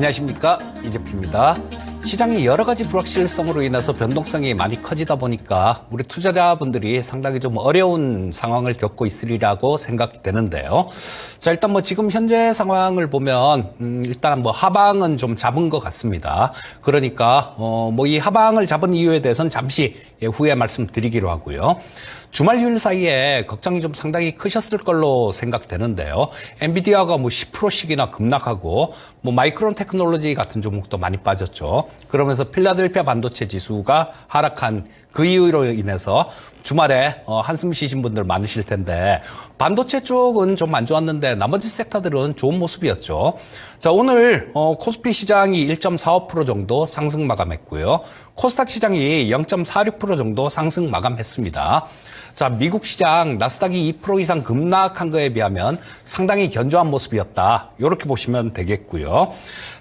안녕하십니까, 이재표입니다. 시장이 여러 가지 불확실성으로 인해서 변동성이 많이 커지다 보니까 우리 투자자분들이 상당히 좀 어려운 상황을 겪고 있으리라고 생각되는데요. 자, 일단 뭐 지금 현재 상황을 보면 일단 뭐 하방은 좀 잡은 것 같습니다. 그러니까 뭐 이 하방을 잡은 이유에 대해서는 잠시 후에 말씀드리기로 하고요. 주말 휴일 사이에 걱정이 좀 상당히 크셨을 걸로 생각되는데요. 엔비디아가 뭐 10%씩이나 급락하고 뭐 마이크론 테크놀로지 같은 종목도 많이 빠졌죠. 그러면서 필라델피아 반도체 지수가 하락한 그 이유로 인해서 주말에 한숨 쉬신 분들 많으실 텐데 반도체 쪽은 좀 안 좋았는데 나머지 섹터들은 좋은 모습이었죠. 자, 오늘 코스피 시장이 1.45% 정도 상승 마감했고요. 코스닥 시장이 0.46% 정도 상승 마감했습니다. 자, 미국 시장 나스닥이 2% 이상 급락한 거에 비하면 상당히 견조한 모습이었다. 이렇게 보시면 되겠고요.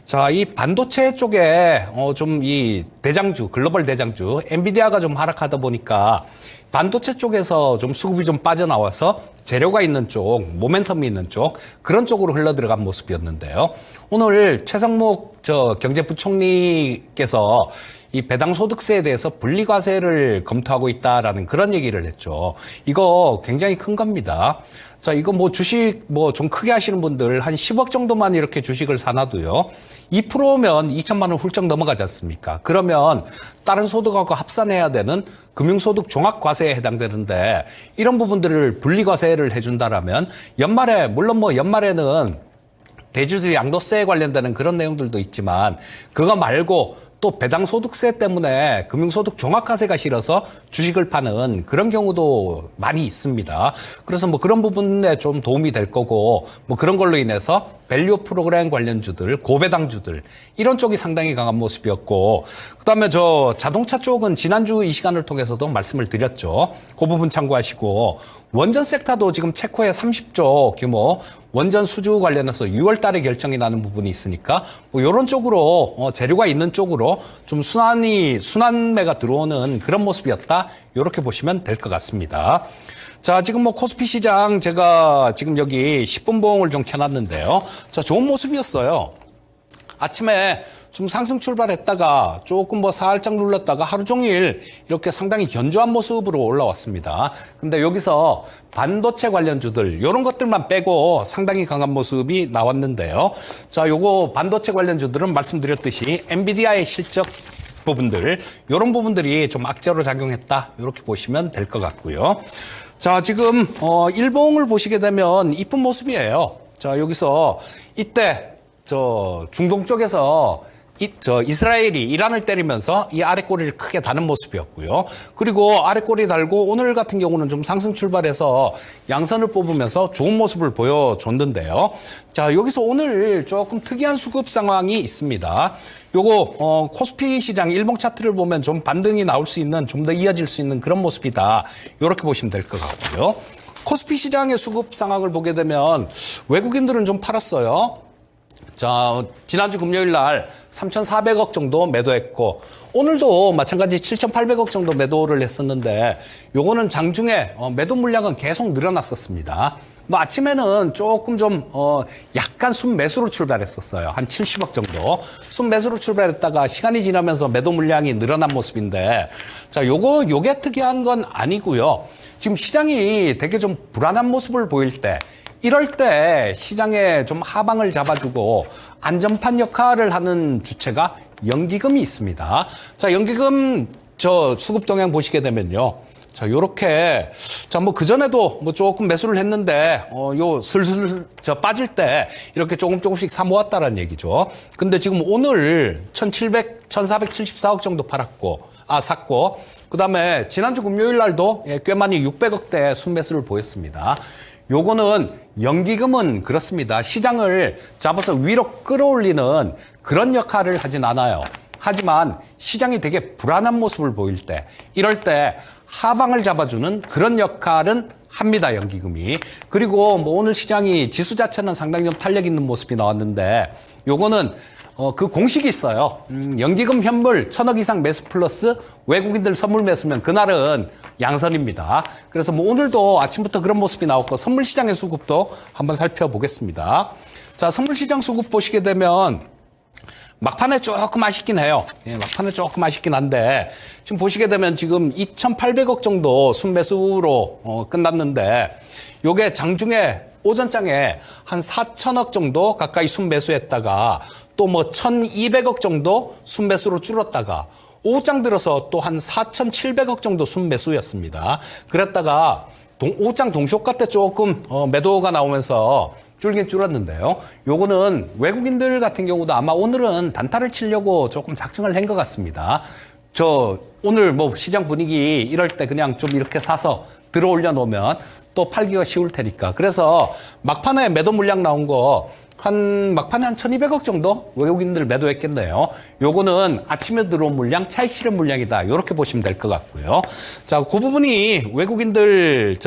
자, 이 반도체 쪽에 좀 이 대장주, 글로벌 대장주 엔비디아가 좀 하락하다 보니까 반도체 쪽에서 좀 수급이 좀 빠져나와서 재료가 있는 쪽, 모멘텀이 있는 쪽, 그런 쪽으로 흘러 들어간 모습이었는데요. 오늘 최상목 경제부총리께서 이 배당소득세에 대해서 분리과세를 검토하고 있다라는 그런 얘기를 했죠. 이거 굉장히 큰 겁니다. 자, 이거 뭐 주식 뭐 좀 크게 하시는 분들 한 10억 정도만 이렇게 주식을 사놔도요. 2%면 2천만 원 훌쩍 넘어가지 않습니까? 그러면 다른 소득하고 합산해야 되는 금융소득 종합과세에 해당되는데 이런 부분들을 분리과세를 해준다라면 연말에, 물론 뭐 연말에는 대주주 양도세에 관련되는 그런 내용들도 있지만 그거 말고 또 배당소득세 때문에 금융소득 종합과세가 실어서 주식을 파는 그런 경우도 많이 있습니다. 그래서 뭐 그런 부분에 좀 도움이 될 거고 뭐 그런 걸로 인해서 밸류 프로그램 관련주들, 고배당주들 이런 쪽이 상당히 강한 모습이었고 그다음에 저 자동차 쪽은 지난주 이 시간을 통해서도 말씀을 드렸죠. 그 부분 참고하시고 원전 섹터도 지금 체코의 30조 규모 원전 수주 관련해서 6월 달에 결정이 나는 부분이 있으니까 뭐 이런 쪽으로 재료가 있는 쪽으로 좀 순환매가 들어오는 그런 모습이었다. 이렇게 보시면 될 것 같습니다. 자, 지금 뭐 코스피 시장 제가 지금 여기 10분 봉을 좀 켜놨는데요. 자, 좋은 모습이었어요. 아침에 좀 상승 출발했다가 조금 뭐 살짝 눌렀다가 하루 종일 이렇게 상당히 견조한 모습으로 올라왔습니다. 근데 여기서 반도체 관련주들 이런 것들만 빼고 상당히 강한 모습이 나왔는데요. 자, 요거 반도체 관련주들은 말씀드렸듯이 엔비디아의 실적 부분들 이런 부분들이 좀 악재로 작용했다. 이렇게 보시면 될 것 같고요. 자, 지금 일봉을 보시게 되면 이쁜 모습이에요. 자, 여기서 이때 저 중동 쪽에서 이스라엘이 이란을 때리면서 이 아래 꼬리를 크게 다는 모습이었고요. 그리고 아래 꼬리 달고 오늘 같은 경우는 좀 상승 출발해서 양선을 뽑으면서 좋은 모습을 보여줬는데요. 자, 여기서 오늘 조금 특이한 수급 상황이 있습니다. 요거 코스피 시장 일봉 차트를 보면 좀 반등이 나올 수 있는, 좀 더 이어질 수 있는 그런 모습이다. 이렇게 보시면 될 것 같고요. 코스피 시장의 수급 상황을 보게 되면 외국인들은 좀 팔았어요. 자, 지난주 금요일 날 3,400억 정도 매도했고 오늘도 마찬가지 7,800억 정도 매도를 했었는데 요거는 장중에 매도 물량은 계속 늘어났었습니다. 뭐 아침에는 조금 좀 약간 순매수로 출발했었어요. 한 70억 정도 순매수로 출발했다가 시간이 지나면서 매도 물량이 늘어난 모습인데 자, 요게 특이한 건 아니고요. 지금 시장이 되게 좀 불안한 모습을 보일 때 이럴 때 시장에 좀 하방을 잡아주고 안전판 역할을 하는 주체가 연기금이 있습니다. 자, 연기금 저 수급 동향 보시게 되면요. 자, 요렇게 자, 뭐 그전에도 뭐 조금 매수를 했는데 요 슬슬 저 빠질 때 이렇게 조금씩 사 모았다라는 얘기죠. 근데 지금 오늘 1,474억 정도 샀고 그다음에 지난주 금요일 날도 꽤 많이 600억대 순매수를 보였습니다. 요거는 연기금은 그렇습니다. 시장을 잡아서 위로 끌어올리는 그런 역할을 하진 않아요. 하지만 시장이 되게 불안한 모습을 보일 때 이럴 때 하방을 잡아주는 그런 역할은 합니다. 연기금이. 그리고 뭐 오늘 시장이 지수 자체는 상당히 좀 탄력 있는 모습이 나왔는데 요거는 그 공식이 있어요. 연기금 현물 1,000억 이상 매수 플러스 외국인들 선물 매수면 그날은 양선입니다. 그래서 뭐 오늘도 아침부터 그런 모습이 나왔고 선물 시장의 수급도 한번 살펴보겠습니다. 자, 선물 시장 수급 보시게 되면 막판에 조금 아쉽긴 해요. 예, 막판에 조금 아쉽긴 한데 지금 보시게 되면 지금 2,800억 정도 순매수로 끝났는데 요게 장중에 오전장에 한 4천억 정도 가까이 순매수했다가 또 뭐 1,200억 정도 순매수로 줄었다가 오후장 들어서 또 한 4,700억 정도 순매수였습니다. 그랬다가 오후장 동시효과 때 조금 매도가 나오면서 줄긴 줄었는데요. 요거는 외국인들 같은 경우도 아마 오늘은 단타를 치려고 조금 작정을 한 것 같습니다. 오늘 뭐 시장 분위기 이럴 때 그냥 좀 이렇게 사서 들어 올려 놓으면 또 팔기가 쉬울 테니까. 그래서 막판에 매도 물량 나온 거 막판에 한 1,200억 정도 외국인들 매도했겠네요. 요거는 아침에 들어온 물량, 차익 실현 물량이다. 요렇게 보시면 될 것 같고요. 자, 그 부분이 외국인들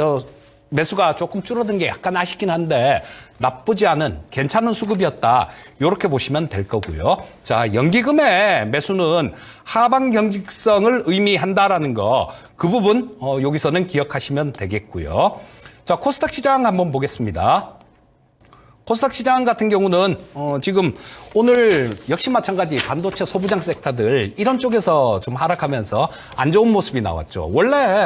매수가 조금 줄어든 게 약간 아쉽긴 한데 나쁘지 않은 괜찮은 수급이었다. 이렇게 보시면 될 거고요. 자, 연기금의 매수는 하방 경직성을 의미한다라는 거, 그 부분 여기서는 기억하시면 되겠고요. 자, 코스닥 시장 한번 보겠습니다. 코스닥 시장 같은 경우는 지금 오늘 역시 마찬가지 반도체 소부장 섹터들 이런 쪽에서 좀 하락하면서 안 좋은 모습이 나왔죠. 원래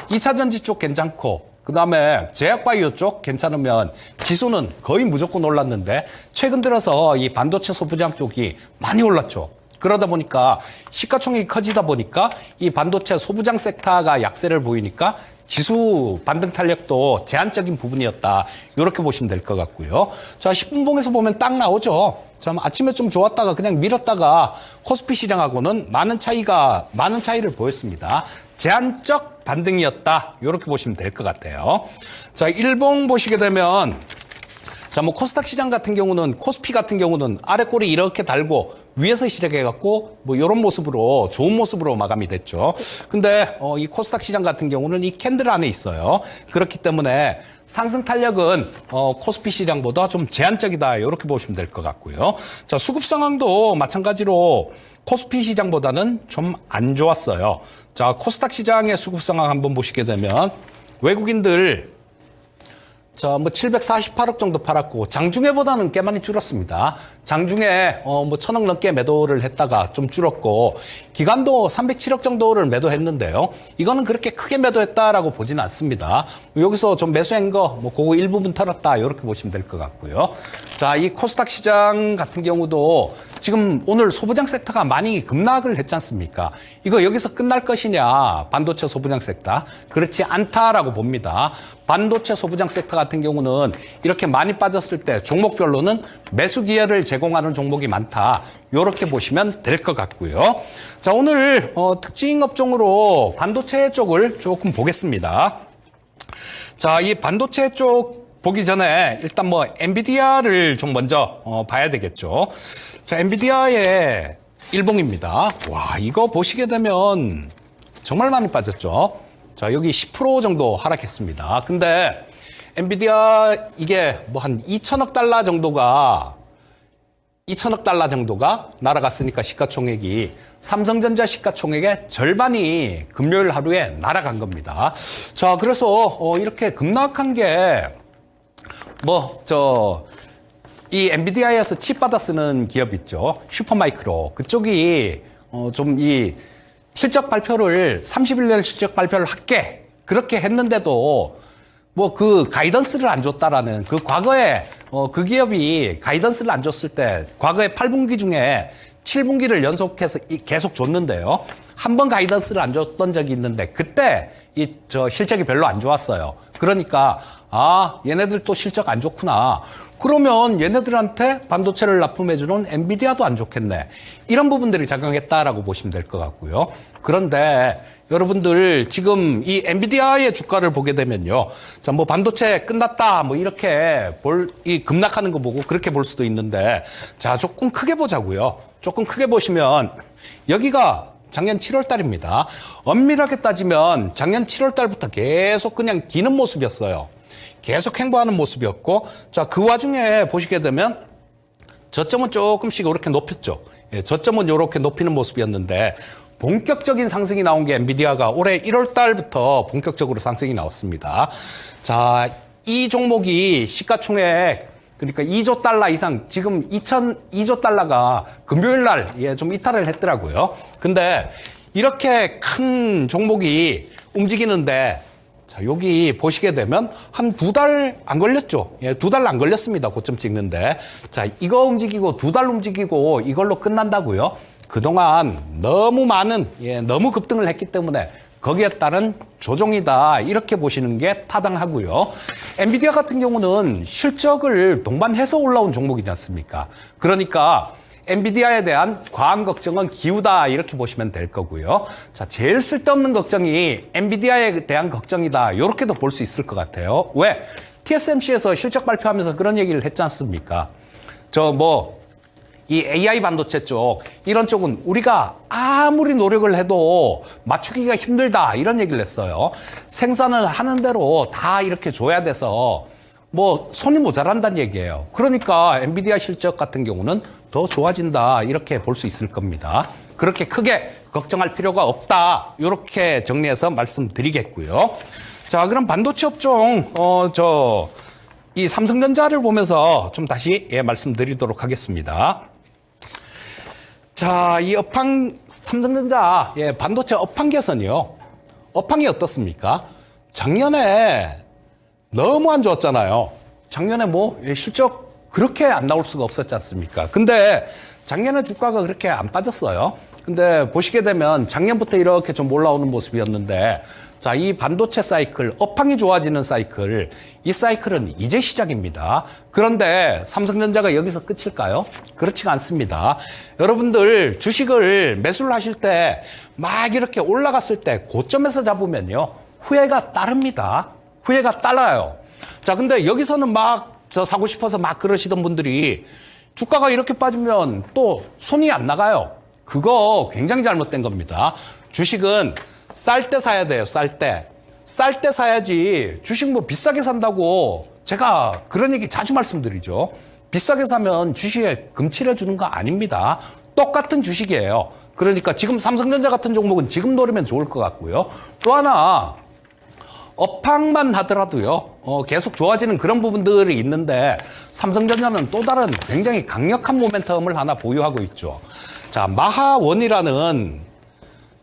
2차 전지 쪽 괜찮고 그다음에 제약바이오 쪽 괜찮으면 지수는 거의 무조건 올랐는데 최근 들어서 이 반도체 소부장 쪽이 많이 올랐죠. 그러다 보니까 시가총액이 커지다 보니까 이 반도체 소부장 섹터가 약세를 보이니까 지수 반등 탄력도 제한적인 부분이었다. 이렇게 보시면 될 것 같고요. 자, 10분 봉에서 보면 딱 나오죠. 참 아침에 좀 좋았다가 그냥 밀었다가 코스피 시장하고는 많은 차이를 보였습니다. 제한적 반등이었다. 이렇게 보시면 될 것 같아요. 자, 일봉 보시게 되면 자, 뭐 코스닥 시장 같은 경우는 코스피 같은 경우는 아래 꼬리 이렇게 달고 위에서 시작해갖고 뭐 이런 모습으로 좋은 모습으로 마감이 됐죠. 근데 이 코스닥 시장 같은 경우는 이 캔들 안에 있어요. 그렇기 때문에 상승 탄력은 코스피 시장보다 좀 제한적이다. 이렇게 보시면 될 것 같고요. 자, 수급 상황도 마찬가지로 코스피 시장보다는 좀 안 좋았어요. 자, 코스닥 시장의 수급 상황 한번 보시게 되면 외국인들 뭐 748억 정도 팔았고 장중에보다는 꽤 많이 줄었습니다. 장중에 뭐 1,000억 넘게 매도를 했다가 좀 줄었고 기간도 307억 정도를 매도했는데요. 이거는 그렇게 크게 매도했다라고 보지는 않습니다. 여기서 좀 매수한 거 뭐 그거 일부분 털었다 이렇게 보시면 될 것 같고요. 자, 이 코스닥 시장 같은 경우도 지금 오늘 소부장 섹터가 많이 급락을 했지 않습니까? 이거 여기서 끝날 것이냐? 반도체 소부장 섹터. 그렇지 않다라고 봅니다. 반도체 소부장 섹터 같은 경우는 이렇게 많이 빠졌을 때 종목별로는 매수 기회를 제공하는 종목이 많다. 이렇게 보시면 될 것 같고요. 자, 오늘 특징 업종으로 반도체 쪽을 조금 보겠습니다. 자, 이 반도체 쪽 보기 전에 일단 뭐 엔비디아를 좀 먼저 봐야 되겠죠. 자, 엔비디아의 일봉입니다. 와, 이거 보시게 되면 정말 많이 빠졌죠. 자, 여기 10% 정도 하락했습니다. 근데 엔비디아 이게 뭐 한 2천억 달러 정도가 날아갔으니까 시가총액이 삼성전자 시가총액의 절반이 금요일 하루에 날아간 겁니다. 자, 그래서 이렇게 급락한 게 이 엔비디아에서 칩 받아 쓰는 기업 있죠. 슈퍼마이크로. 그쪽이 좀 이 실적 발표를 30일 날 실적 발표를 할게 그렇게 했는데도 뭐 그 가이던스를 안 줬다라는 그 과거에 그 기업이 가이던스를 안 줬을 때 과거에 8분기 중에 7분기를 연속해서 계속 줬는데요. 한 번 가이던스를 안 줬던 적이 있는데 그때 실적이 별로 안 좋았어요. 그러니까 얘네들 또 실적 안 좋구나. 그러면 얘네들한테 반도체를 납품해주는 엔비디아도 안 좋겠네. 이런 부분들이 작용했다라고 보시면 될 것 같고요. 그런데 여러분들 지금 이 엔비디아의 주가를 보게 되면요. 자, 뭐 반도체 끝났다. 뭐 이렇게 이 급락하는 거 보고 그렇게 볼 수도 있는데 자, 조금 크게 보자고요. 조금 크게 보시면 여기가 작년 7월 달입니다. 엄밀하게 따지면 작년 7월 달부터 계속 그냥 기는 모습이었어요. 계속 횡보하는 모습이었고 자, 그 와중에 보시게 되면 저점은 조금씩 이렇게 높였죠. 예, 저점은 이렇게 높이는 모습이었는데 본격적인 상승이 나온 게 엔비디아가 올해 1월 달부터 본격적으로 상승이 나왔습니다. 자, 이 종목이 시가총액 그러니까 2조 달러 이상, 지금 2조 달러가 금요일 날, 예, 좀 이탈을 했더라고요. 근데 이렇게 큰 종목이 움직이는데, 자, 여기 보시게 되면 한 2달 안 걸렸죠. 예, 2달 안 걸렸습니다. 고점 찍는데. 자, 이거 움직이고 2달 움직이고 이걸로 끝난다고요? 그동안 너무 많은, 예, 너무 급등을 했기 때문에 거기에 따른 조정이다. 이렇게 보시는 게 타당하고요. 엔비디아 같은 경우는 실적을 동반해서 올라온 종목이지 않습니까? 그러니까 엔비디아에 대한 과한 걱정은 기우다. 이렇게 보시면 될 거고요. 자, 제일 쓸데없는 걱정이 엔비디아에 대한 걱정이다. 이렇게도 볼 수 있을 것 같아요. 왜? TSMC에서 실적 발표하면서 그런 얘기를 했지 않습니까? 이 AI 반도체 쪽, 이런 쪽은 우리가 아무리 노력을 해도 맞추기가 힘들다. 이런 얘기를 했어요. 생산을 하는 대로 다 이렇게 줘야 돼서 손이 모자란다는 얘기예요. 그러니까 엔비디아 실적 같은 경우는 더 좋아진다. 이렇게 볼 수 있을 겁니다. 그렇게 크게 걱정할 필요가 없다. 이렇게 정리해서 말씀드리겠고요. 자, 그럼 반도체 업종, 이 삼성전자를 보면서 좀 다시 말씀드리도록 하겠습니다. 자, 이 삼성전자, 반도체 업황 개선이요. 업황이 어떻습니까? 작년에 너무 안 좋았잖아요. 작년에 실적 그렇게 안 나올 수가 없었지 않습니까? 근데 작년에 주가가 그렇게 안 빠졌어요. 근데 보시게 되면 작년부터 이렇게 좀 올라오는 모습이었는데, 자, 이 반도체 사이클, 업황이 좋아지는 사이클, 이 사이클은 이제 시작입니다. 그런데 삼성전자가 여기서 끝일까요? 그렇지가 않습니다. 여러분들 주식을 매수를 하실 때 막 이렇게 올라갔을 때 고점에서 잡으면요, 후회가 따릅니다. 후회가 따라요. 자, 근데 여기서는 사고 싶어서 막 그러시던 분들이 주가가 이렇게 빠지면 또 손이 안 나가요. 그거 굉장히 잘못된 겁니다. 주식은 쌀 때 사야 돼요, 쌀 때. 쌀 때 사야지 주식 비싸게 산다고 제가 그런 얘기 자주 말씀드리죠. 비싸게 사면 주식에 금칠해 주는 거 아닙니다. 똑같은 주식이에요. 그러니까 지금 삼성전자 같은 종목은 지금 노리면 좋을 것 같고요. 또 하나, 업황만 하더라도요, 계속 좋아지는 그런 부분들이 있는데 삼성전자는 또 다른 굉장히 강력한 모멘텀을 하나 보유하고 있죠. 자, 마하원이라는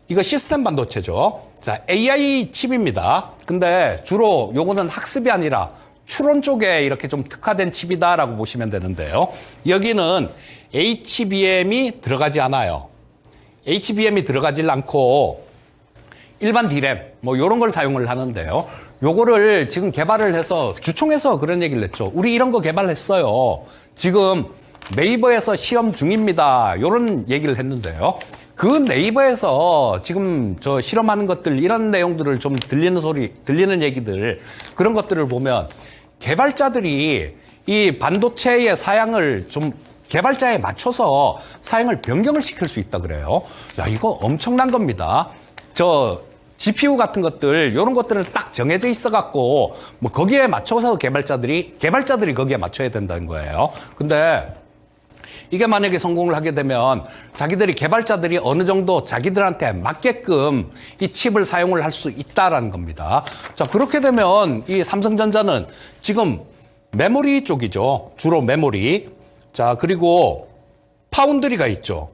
이거 시스템 반도체죠. 자, AI 칩입니다. 근데 주로 요거는 학습이 아니라 추론 쪽에 이렇게 좀 특화된 칩이다라고 보시면 되는데요. 여기는 HBM이 들어가지 않아요. HBM이 들어가질 않고 일반 D램 요런 걸 사용을 하는데요. 요거를 지금 개발을 해서 주총에서 그런 얘기를 했죠. 우리 이런 거 개발했어요. 지금 네이버에서 시험 중입니다. 요런 얘기를 했는데요. 그 네이버에서 지금 실험하는 것들, 이런 내용들을 좀 들리는 얘기들, 그런 것들을 보면 개발자들이 이 반도체의 사양을 좀 개발자에 맞춰서 사양을 변경을 시킬 수 있다 그래요. 야, 이거 엄청난 겁니다. GPU 같은 것들, 이런 것들은 딱 정해져 있어갖고, 거기에 맞춰서 개발자들이 거기에 맞춰야 된다는 거예요. 근데 이게 만약에 성공을 하게 되면 개발자들이 어느 정도 자기들한테 맞게끔 이 칩을 사용을 할 수 있다라는 겁니다. 자, 그렇게 되면 이 삼성전자는 지금 메모리 쪽이죠. 주로 메모리. 자, 그리고 파운드리가 있죠.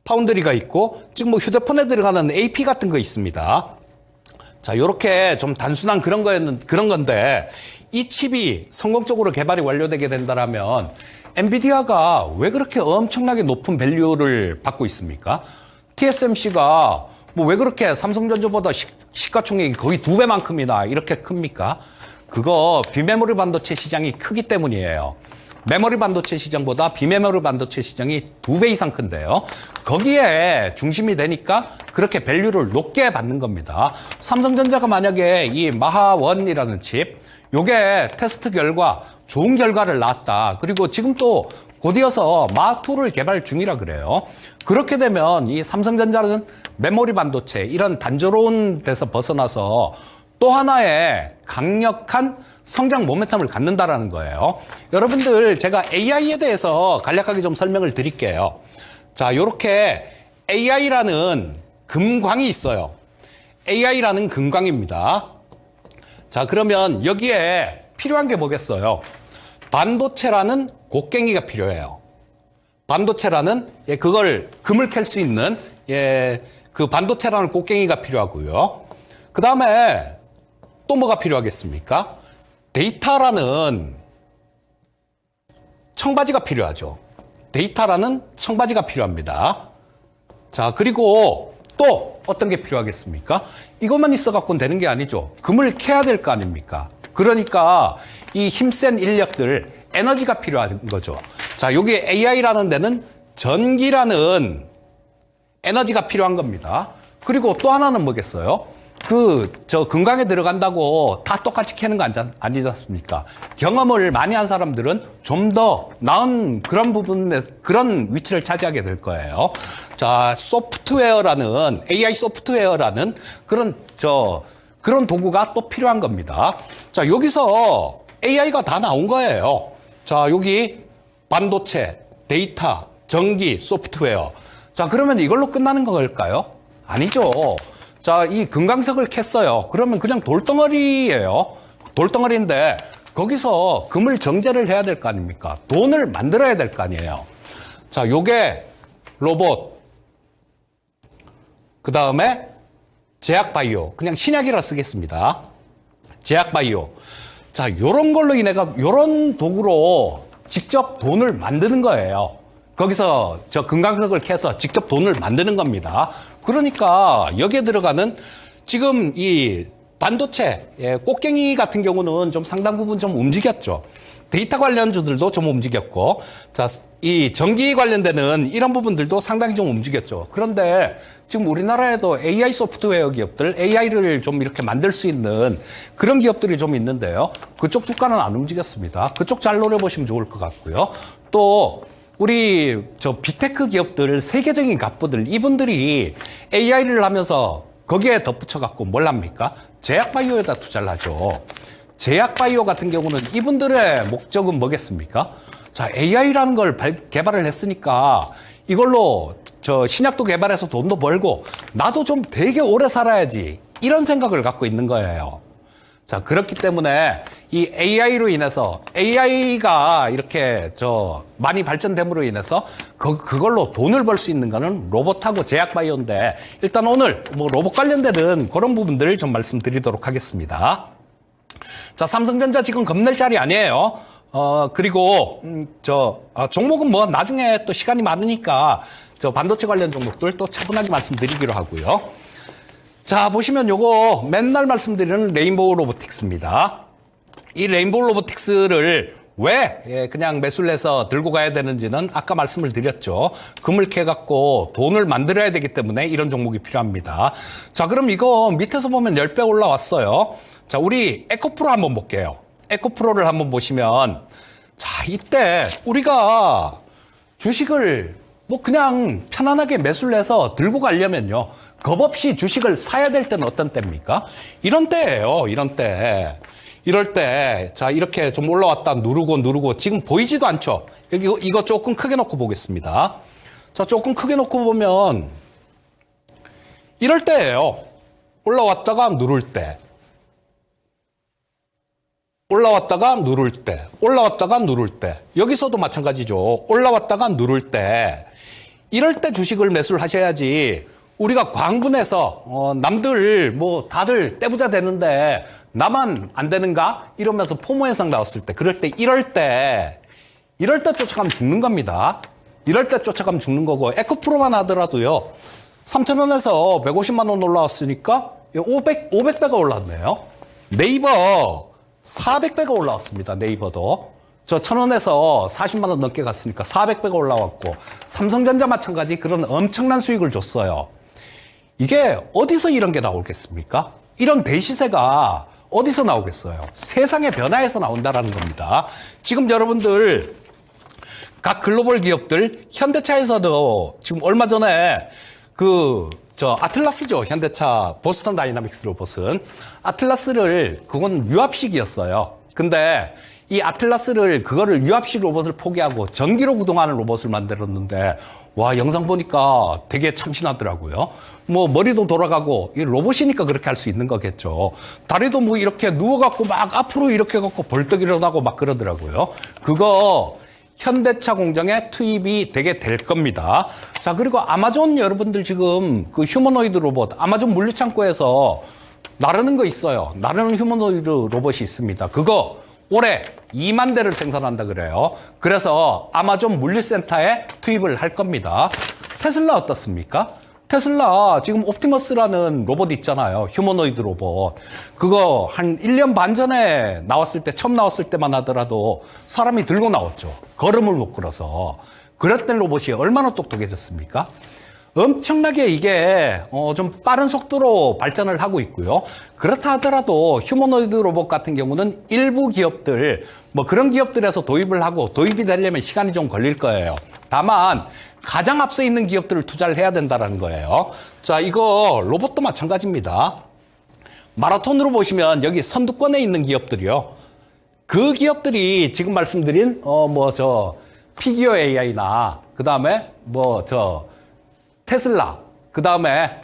파운드리가 있고, 지금 휴대폰에 들어가는 AP 같은 거 있습니다. 자, 요렇게 좀 단순한 그런 건데, 이 칩이 성공적으로 개발이 완료되게 된다면 엔비디아가 왜 그렇게 엄청나게 높은 밸류를 받고 있습니까? TSMC가 왜 그렇게 삼성전자보다 시가총액이 거의 2배만큼이나 이렇게 큽니까? 그거 비메모리 반도체 시장이 크기 때문이에요. 메모리 반도체 시장보다 비메모리 반도체 시장이 2배 이상 큰데요. 거기에 중심이 되니까 그렇게 밸류를 높게 받는 겁니다. 삼성전자가 만약에 이 마하원이라는 칩, 요게 테스트 결과 좋은 결과를 낳았다. 그리고 지금 또 곧이어서 마하2를 개발 중이라 그래요. 그렇게 되면 이 삼성전자는 메모리 반도체 이런 단조로운 데서 벗어나서 또 하나의 강력한 성장 모멘텀을 갖는다라는 거예요. 여러분들, 제가 AI에 대해서 간략하게 좀 설명을 드릴게요. 자, 요렇게 AI라는 금광이 있어요. AI라는 금광입니다. 자, 그러면 여기에 필요한 게 뭐겠어요? 반도체라는 곡괭이가 필요해요. 반도체라는 그걸 금을 캘 수 있는 그 반도체라는 곡괭이가 필요하고요. 그 다음에 또 뭐가 필요하겠습니까? 데이터라는 청바지가 필요하죠. 데이터라는 청바지가 필요합니다. 자, 그리고 또 어떤 게 필요하겠습니까? 이것만 있어갖고는 되는 게 아니죠. 금을 캐야 될 거 아닙니까? 그러니까 이 힘센 인력들, 에너지가 필요한 거죠. 자, 여기 AI라는 데는 전기라는 에너지가 필요한 겁니다. 그리고 또 하나는 뭐겠어요? 금강에 들어간다고 다 똑같이 캐는 거 아니지 않습니까? 경험을 많이 한 사람들은 좀 더 나은 그런 부분에, 그런 위치를 차지하게 될 거예요. 자, 소프트웨어라는, AI 소프트웨어라는 그런 도구가 또 필요한 겁니다. 자, 여기서 AI가 다 나온 거예요. 자, 여기 반도체, 데이터, 전기, 소프트웨어. 자, 그러면 이걸로 끝나는 걸까요? 아니죠. 자, 이 금강석을 캤어요. 그러면 그냥 돌덩어리예요. 돌덩어리인데 거기서 금을 정제를 해야 될 거 아닙니까? 돈을 만들어야 될 거 아니에요. 자, 요게 로봇, 그 다음에 제약바이오, 그냥 신약이라 쓰겠습니다. 제약바이오. 자, 요런 걸로 인해가 요런 도구로 직접 돈을 만드는 거예요. 거기서 금강석을 캐서 직접 돈을 만드는 겁니다. 그러니까 여기에 들어가는 지금 이 반도체, 꽃갱이 같은 경우는 좀 상당 부분 좀 움직였죠. 데이터 관련주들도 좀 움직였고, 자, 이 전기 관련되는 이런 부분들도 상당히 좀 움직였죠. 그런데 지금 우리나라에도 AI 소프트웨어 기업들, AI를 좀 이렇게 만들 수 있는 그런 기업들이 좀 있는데요. 그쪽 주가는 안 움직였습니다. 그쪽 잘 노려보시면 좋을 것 같고요. 또 우리 빅테크 기업들, 세계적인 갑부들, 이분들이 AI를 하면서 거기에 덧붙여갖고 뭘 합니까? 제약바이오에다 투자를 하죠. 제약바이오 같은 경우는 이분들의 목적은 뭐겠습니까? 자, AI라는 걸 개발을 했으니까 이걸로 신약도 개발해서 돈도 벌고 나도 좀 되게 오래 살아야지, 이런 생각을 갖고 있는 거예요. 자, 그렇기 때문에 이 AI로 인해서, AI가 이렇게 많이 발전됨으로 인해서 그걸로 돈을 벌 수 있는 거는 로봇하고 제약바이오인데, 일단 오늘 뭐 로봇 관련되는 그런 부분들을 좀 말씀드리도록 하겠습니다. 자, 삼성전자 지금 겁낼 자리 아니에요. 그리고 종목은 뭐 나중에 또 시간이 많으니까 반도체 관련 종목들 또 차분하게 말씀드리기로 하고요. 자, 보시면 요거 맨날 말씀드리는 레인보우 로보틱스입니다. 이 레인보우 로보틱스를 왜 그냥 매수를 해서 들고 가야 되는지는 아까 말씀을 드렸죠. 금을 캐갖고 돈을 만들어야 되기 때문에 이런 종목이 필요합니다. 자, 그럼 이거 밑에서 보면 10배 올라왔어요. 자, 우리 에코프로 한번 볼게요. 에코프로를 한번 보시면, 자, 이때 우리가 주식을 뭐 그냥 편안하게 매수를 해서 들고 가려면요, 겁 없이 주식을 사야 될 때는 어떤 때입니까? 이런 때예요. 이런 때. 이럴 때, 자, 이렇게 좀 올라왔다 누르고 지금 보이지도 않죠? 여기 이거 조금 크게 놓고 보겠습니다. 자, 조금 크게 놓고 보면 이럴 때예요. 올라왔다가 누를 때. 올라왔다가 누를 때. 올라왔다가 누를 때. 여기서도 마찬가지죠. 올라왔다가 누를 때. 이럴 때 주식을 매수를 하셔야지, 우리가 광분해서 남들 뭐 다들 떼부자 되는데 나만 안 되는가? 이러면서 포모 현상 나왔을 때, 그럴 때, 이럴 때 쫓아가면 죽는 겁니다. 이럴 때 쫓아가면 죽는 거고, 에코프로만 하더라도요, 3,000원에서 150만 원 올라왔으니까 500배가 올랐네요. 네이버 400배가 올라왔습니다. 네이버도. 1,000원에서 40만 원 넘게 갔으니까 400배가 올라왔고, 삼성전자 마찬가지 그런 엄청난 수익을 줬어요. 이게 어디서 이런 게 나오겠습니까? 이런 대시세가 어디서 나오겠어요? 세상의 변화에서 나온다라는 겁니다. 지금 여러분들 각 글로벌 기업들, 현대차에서도 지금 얼마 전에 아틀라스죠. 현대차 보스턴 다이나믹스 로봇은 아틀라스를, 그건 유압식이었어요. 근데 이 아틀라스를, 그거를 유압식 로봇을 포기하고 전기로 구동하는 로봇을 만들었는데 와, 영상 보니까 되게 참신하더라고요. 뭐 머리도 돌아가고 이 로봇이니까 그렇게 할 수 있는 거겠죠. 다리도 뭐 이렇게 누워갖고 막 앞으로 이렇게 갖고 벌떡 일어나고 막 그러더라고요. 그거 현대차 공장에 투입이 되게 될 겁니다. 자, 그리고 아마존 여러분들 지금 그 휴머노이드 로봇 아마존 물류창고에서 나르는 거 있어요. 나르는 휴머노이드 로봇이 있습니다. 그거 올해 2만 대를 생산한다 그래요. 그래서 아마존 물류센터에 투입을 할 겁니다. 테슬라 어떻습니까? 테슬라 지금 옵티머스라는 로봇 있잖아요. 휴머노이드 로봇. 그거 한 1년 반 전에 나왔을 때, 처음 나왔을 때만 하더라도 사람이 들고 나왔죠. 걸음을 못 걸어서. 그랬던 로봇이 얼마나 똑똑해졌습니까? 엄청나게 이게 좀 빠른 속도로 발전을 하고 있고요. 그렇다 하더라도 휴머노이드 로봇 같은 경우는 일부 기업들, 뭐 그런 기업들에서 도입을 하고 도입이 되려면 시간이 좀 걸릴 거예요. 다만 가장 앞서 있는 기업들을 투자를 해야 된다는 거예요. 자, 이거 로봇도 마찬가지입니다. 마라톤으로 보시면 여기 선두권에 있는 기업들이요. 그 기업들이 지금 말씀드린 피규어 AI나 그다음에 테슬라, 그다음에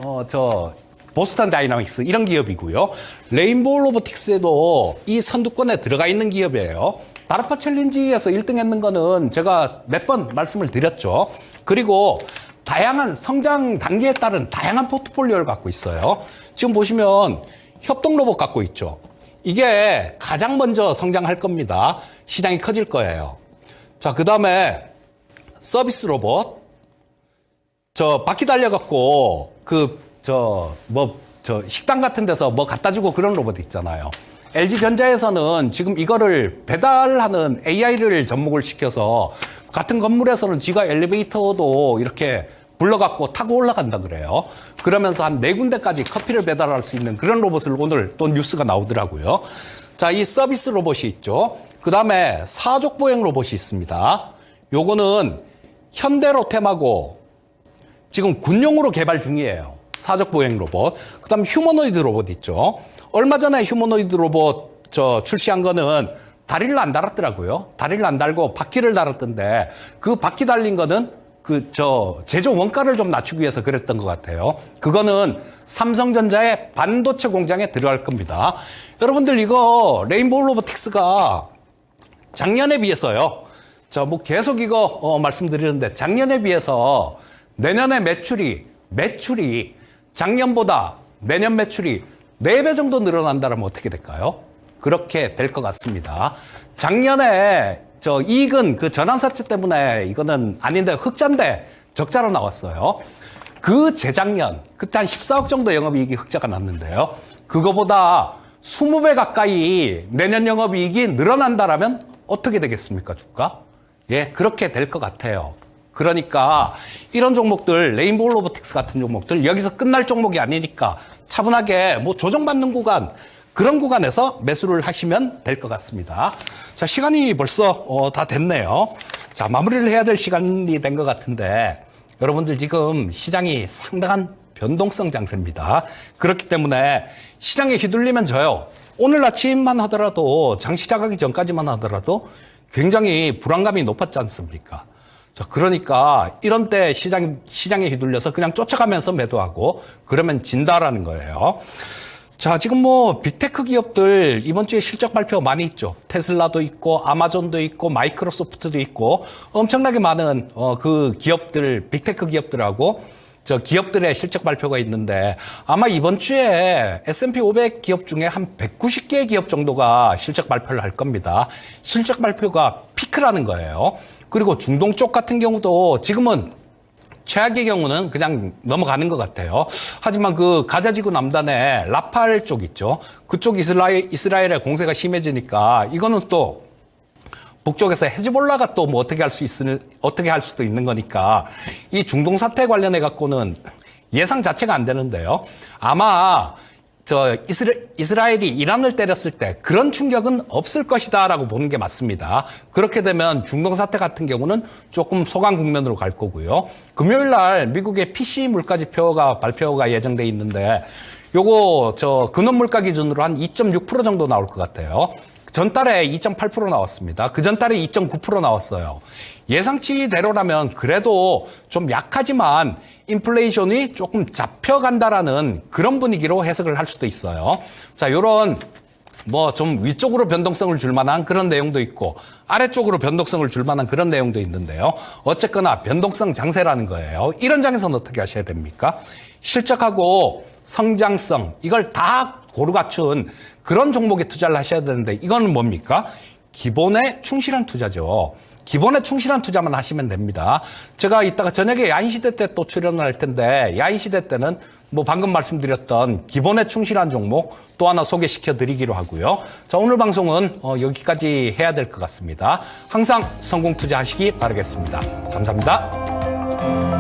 보스턴 다이나믹스 이런 기업이고요. 레인보우 로보틱스에도 이 선두권에 들어가 있는 기업이에요. 다르파 챌린지에서 1등 했는 거는 제가 몇 번 말씀을 드렸죠. 그리고 다양한 성장 단계에 따른 다양한 포트폴리오를 갖고 있어요. 지금 보시면 협동 로봇 갖고 있죠. 이게 가장 먼저 성장할 겁니다. 시장이 커질 거예요. 자, 그다음에 서비스 로봇. 바퀴 달려갖고, 식당 같은 데서 뭐 갖다 주고 그런 로봇 있잖아요. LG전자에서는 지금 이거를 배달하는 AI를 접목을 시켜서 같은 건물에서는 지가 엘리베이터도 이렇게 불러갖고 타고 올라간다 그래요. 그러면서 한 4군데까지 커피를 배달할 수 있는 그런 로봇을 오늘 또 뉴스가 나오더라고요. 자, 이 서비스 로봇이 있죠. 그 다음에 사족 보행 로봇이 있습니다. 요거는 현대로템하고 지금 군용으로 개발 중이에요. 사족 보행 로봇. 그 다음 휴머노이드 로봇 있죠. 얼마 전에 휴머노이드 로봇 출시한 거는 다리를 안 달았더라고요. 다리를 안 달고 바퀴를 달았던데 그 바퀴 달린 거는 제조 원가를 좀 낮추기 위해서 그랬던 것 같아요. 그거는 삼성전자의 반도체 공장에 들어갈 겁니다. 여러분들 이거 레인보우 로보틱스가 작년에 비해서요. 계속 이거 말씀드리는데 작년에 비해서 내년에 매출이 작년보다 내년 매출이 4배 정도 늘어난다면 어떻게 될까요? 그렇게 될 것 같습니다. 작년에 이익은 그 전환사채 때문에 이거는 아닌데 흑자인데 적자로 나왔어요. 그 재작년, 그때 한 14억 정도 영업이익이 흑자가 났는데요. 그거보다 20배 가까이 내년 영업이익이 늘어난다라면 어떻게 되겠습니까, 주가? 예, 그렇게 될 것 같아요. 그러니까 이런 종목들, 레인보우 로보틱스 같은 종목들 여기서 끝날 종목이 아니니까 차분하게 조정받는 구간, 그런 구간에서 매수를 하시면 될 것 같습니다. 자, 시간이 벌써 다 됐네요. 자, 마무리를 해야 될 시간이 된 것 같은데 여러분들 지금 시장이 상당한 변동성 장세입니다. 그렇기 때문에 시장에 휘둘리면 져요. 오늘 아침만 하더라도 장 시작하기 전까지만 하더라도 굉장히 불안감이 높았지 않습니까? 자, 그러니까 이런 때 시장에 휘둘려서 그냥 쫓아가면서 매도하고 그러면 진다라는 거예요. 자, 지금 빅테크 기업들 이번 주에 실적 발표 많이 있죠. 테슬라도 있고 아마존도 있고 마이크로소프트도 있고 엄청나게 많은 그 기업들, 빅테크 기업들하고 기업들의 실적 발표가 있는데 아마 이번 주에 S&P 500 기업 중에 한 190개 기업 정도가 실적 발표를 할 겁니다. 실적 발표가 피크라는 거예요. 그리고 중동 쪽 같은 경우도 지금은 최악의 경우는 그냥 넘어가는 것 같아요. 하지만 그 가자지구 남단에 라팔 쪽 있죠. 그쪽 이스라엘의 공세가 심해지니까 이거는 또 북쪽에서 헤즈볼라가 또 어떻게 할 수도 있는 거니까 이 중동 사태 관련해 갖고는 예상 자체가 안 되는데요. 아마 이스라엘이 이란을 때렸을 때 그런 충격은 없을 것이다라고 보는 게 맞습니다. 그렇게 되면 중동 사태 같은 경우는 조금 소강 국면으로 갈 거고요. 금요일 날 미국의 PCE 물가지표가 발표가 예정돼 있는데 요거 근원 물가 기준으로 한 2.6% 정도 나올 것 같아요. 전달에 2.8% 나왔습니다. 그 전달에 2.9% 나왔어요. 예상치대로라면 그래도 좀 약하지만 인플레이션이 조금 잡혀간다라는 그런 분위기로 해석을 할 수도 있어요. 자, 요런 뭐 좀 위쪽으로 변동성을 줄 만한 그런 내용도 있고 아래쪽으로 변동성을 줄 만한 그런 내용도 있는데요. 어쨌거나 변동성 장세라는 거예요. 이런 장에서는 어떻게 하셔야 됩니까? 실적하고 성장성 이걸 다 고루 갖춘 그런 종목에 투자를 하셔야 되는데 이거는 뭡니까? 기본에 충실한 투자죠. 기본에 충실한 투자만 하시면 됩니다. 제가 이따가 저녁에 야인시대 때 또 출연을 할 텐데 야인시대 때는 뭐 방금 말씀드렸던 기본에 충실한 종목 또 하나 소개시켜 드리기로 하고요. 자, 오늘 방송은 여기까지 해야 될 것 같습니다. 항상 성공 투자하시기 바라겠습니다. 감사합니다.